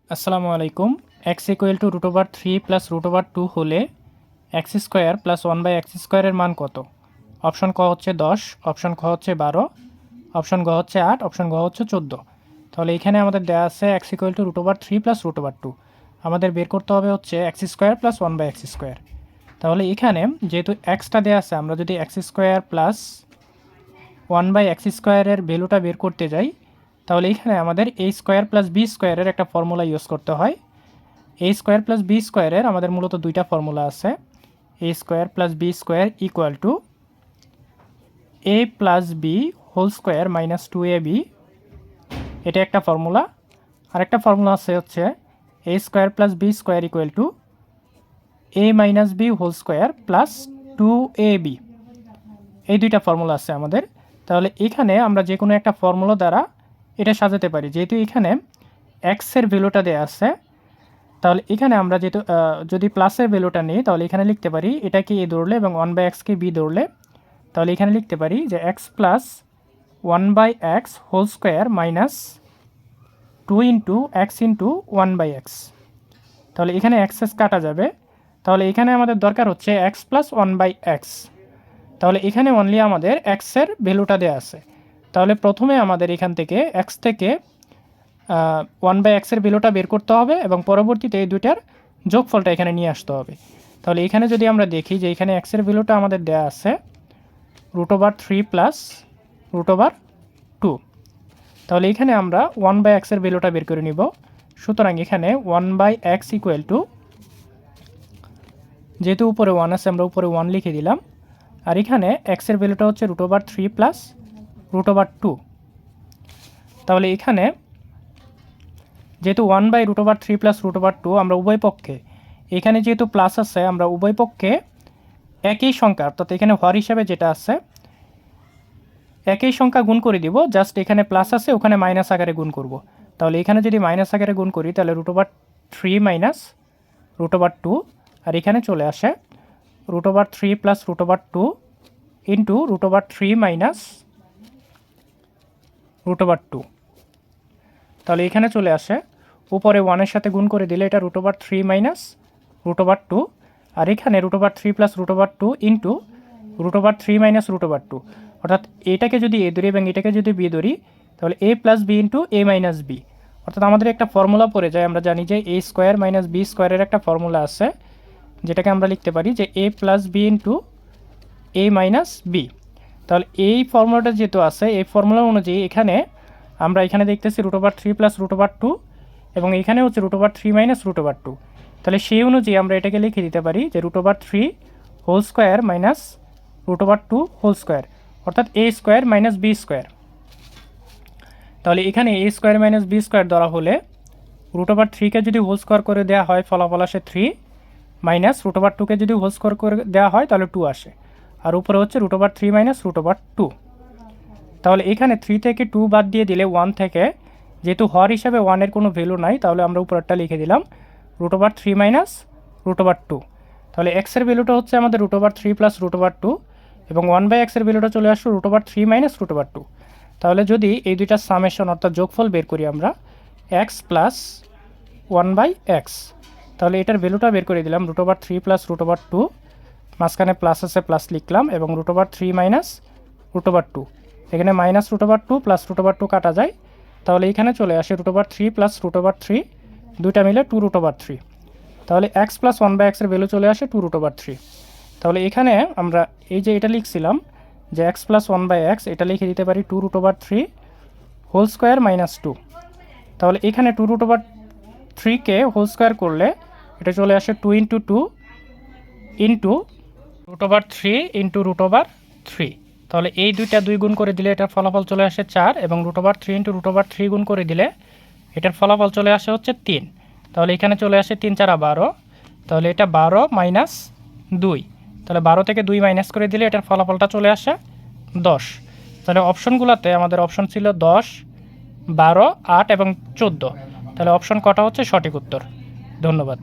আসসালামু আলাইকুম। x equal to √3 plus √2 হলে এক্স স্কোয়ার প্লাস 1/x স্কোয়ারের মান কত? অপশন ক হচ্ছে 10, অপশন খ হচ্ছে 12, অপশন গ হচ্ছে 8, অপশন ঘ হচ্ছে 14। তাহলে এখানে আমাদের দেওয়া আছে x ইকুয়াল টু √3 প্লাস √2। আমাদের বের করতে হবে হচ্ছে x square plus 1/x square. তাহলে এখানে যেহেতু এক্সটা দেওয়া আছে, আমরা যদি এক্স স্কোয়ার প্লাস 1/x স্কোয়ারের ভ্যালুটা বের করতে যাই, তাহলে এখানে আমাদের a স্কোয়ার প্লাস বি স্কোয়ারের একটা ফর্মুলা ইউজ করতে হয়। a স্কোয়ার প্লাস বি স্কোয়ারের আমাদের মূলত দুইটা ফর্মুলা আছে। a square plus B square equal to a plus B whole square minus 2ab, এটা একটা ফর্মুলা। আরেকটা ফর্মুলা আছে হচ্ছে a square plus B square equal to a minus B whole square plus 2ab। এই দুইটা formula আছে আমাদের। তাহলে এখানে আমরা যে কোনো একটা ফর্মুলা দ্বারা এটা সাজাতে পারি। যেহেতু এখানে এক্সের ভ্যালুটা দেওয়া আছে, তাহলে এখানে আমরা যেহেতু যদি প্লাসের ভ্যালুটা নিই, তাহলে এখানে লিখতে পারি এটাকে এ ধরলে এবং 1/xকে বি ধরলে, তাহলে এখানে লিখতে পারি যে x plus 1/x whole square minus 2 into x into 1/x। তাহলে এখানে এক্স কাটা যাবে। তাহলে এখানে আমাদের দরকার হচ্ছে এক্স প্লাস 1/x। তাহলে এখানে অনলি আমাদের এক্সের ভ্যালুটা দেওয়া আছে। তাহলে প্রথমে আমাদের এখান থেকে এক্স থেকে 1/xের ভ্যালুটা বের করতে হবে এবং পরবর্তীতে এই দুইটার যোগফলটা এখানে নিয়ে আসতে হবে। তাহলে এখানে যদি আমরা দেখি যে এখানে এক্সের ভ্যালুটা আমাদের দেওয়া আছে √3 প্লাস √2। তাহলে এখানে আমরা 1/xের ভ্যালুটা বের করে নিব। সুতরাং এখানে 1/x ইকুয়াল টু, যেহেতু উপরে 1 আছে আমরা উপরে 1 লিখে দিলাম, আর এখানে এক্সের ভ্যালুটা হচ্ছে √3 প্লাস √2। তাহলে এখানে যেহেতু 1/√3 প্লাস √2 আমরা উভয় পক্ষে, এখানে যেহেতু প্লাস আছে আমরা উভয় পক্ষে একই সংখ্যা, অর্থাৎ এখানে হর হিসাবে যেটা আছে একই সংখ্যা গুণ করে দিব। জাস্ট এখানে প্লাস আছে, ওখানে মাইনাস আকারে গুণ করব। তাহলে এখানে যদি মাইনাস আকারে গুণ করি তাহলে √3 মাইনাস √2, আর এখানে চলে আসে √3 প্লাস √2 ইন্টু √3 মাইনাস √2। তাহলে এখানে চলে আসে উপরে 1-এর সাথে গুণ করে দিলে এটা √3 মাইনাস √2, আর এখানে √3 প্লাস √2 ইন্টু √3 মাইনাস √2। অর্থাৎ এটাকে যদি এ ধরি এবং এটাকে যদি বি ধরি, তাহলে a plus B into A minus B. অর্থাৎ আমাদের একটা ফর্মুলা পড়ে যায়, আমরা জানি যে a স্কোয়ার মাইনাস বি স্কোয়ারের একটা ফর্মুলা আছে, যেটাকে আমরা লিখতে পারি যে a plus B into A minus B. তাহলে এই ফর্মুলাটা যেহেতু আছে, এই ফর্মুলা অনুযায়ী এখানে আমরা এখানে দেখতেছি √3 প্লাস √2 এবং এখানে হচ্ছে √3 মাইনাস √2। তাহলে সেই অনুযায়ী আমরা এটাকে লিখে দিতে পারি যে √3 whole square minus √2 whole square, অর্থাৎ a square minus B square. তাহলে এখানে a square minus B square ধরা হলে √3কে যদি হোল স্কোয়ার করে দেওয়া হয় ফলাফল আসে 3, মাইনাস √2কে যদি হোল স্কোয়ার করে দেওয়া হয় তাহলে 2 আসে, আর উপরে হচ্ছে √3 মাইনাস √2। তাহলে এখানে 3 থেকে 2 বাদ দিয়ে দিলে 1 থেকে, যেহেতু হর হিসাবে 1-এর কোনো ভ্যালু নাই, তাহলে আমরা উপরেরটা লিখে দিলাম √3 মাইনাস √2। তাহলে এক্সের ভ্যালুটা হচ্ছে আমাদের √3 প্লাস √2 এবং 1/xের ভ্যালুটা চলে আসলো √3 মাইনাস √2। তাহলে যদি এই দুইটা সামেশন অর্থাৎ যোগফল বের করি আমরা x প্লাস 1/x, তাহলে এটার ভ্যালুটা বের করে দিলাম √3 প্লাস √2, মাঝখানে প্লাস আছে প্লাস লিখলাম, এবং √3 মাইনাস √2, এখানে মাইনাস √2 প্লাস √2 কাটা যায়। তাহলে এখানে চলে আসে √3 প্লাস √3, দুইটা মিলে 2√3। তাহলে x প্লাস 1/xের ভ্যালু চলে আসে 2√3। তাহলে এখানে আমরা এই যে এটা লিখছিলাম যে x প্লাস 1/x, এটা লিখে দিতে পারি 2√3 হোল স্কোয়ার মাইনাস 2। তাহলে এখানে 2√3কে হোল স্কোয়ার করলে এটা চলে আসে 2 ইন্টু 2 ইন্টু √3 ইন্টু √3। তাহলে এই দুইটা 2 গুণ করে দিলে এটার ফলাফল চলে আসে 4, এবং √3 ইন্টু √3 গুণ করে দিলে এটার ফলাফল চলে আসে হচ্ছে 3। তাহলে এখানে চলে আসে 3 4 12, তাহলে এটা 12 মাইনাস 2, তাহলে 12 থেকে 2 মাইনাস করে দিলে এটার ফলাফলটা চলে আসে 10। তাহলে অপশনগুলোতে আমাদের অপশন ছিল 10, 12, 8 এবং 14। তাহলে অপশন কটা হচ্ছে সঠিক উত্তর। ধন্যবাদ।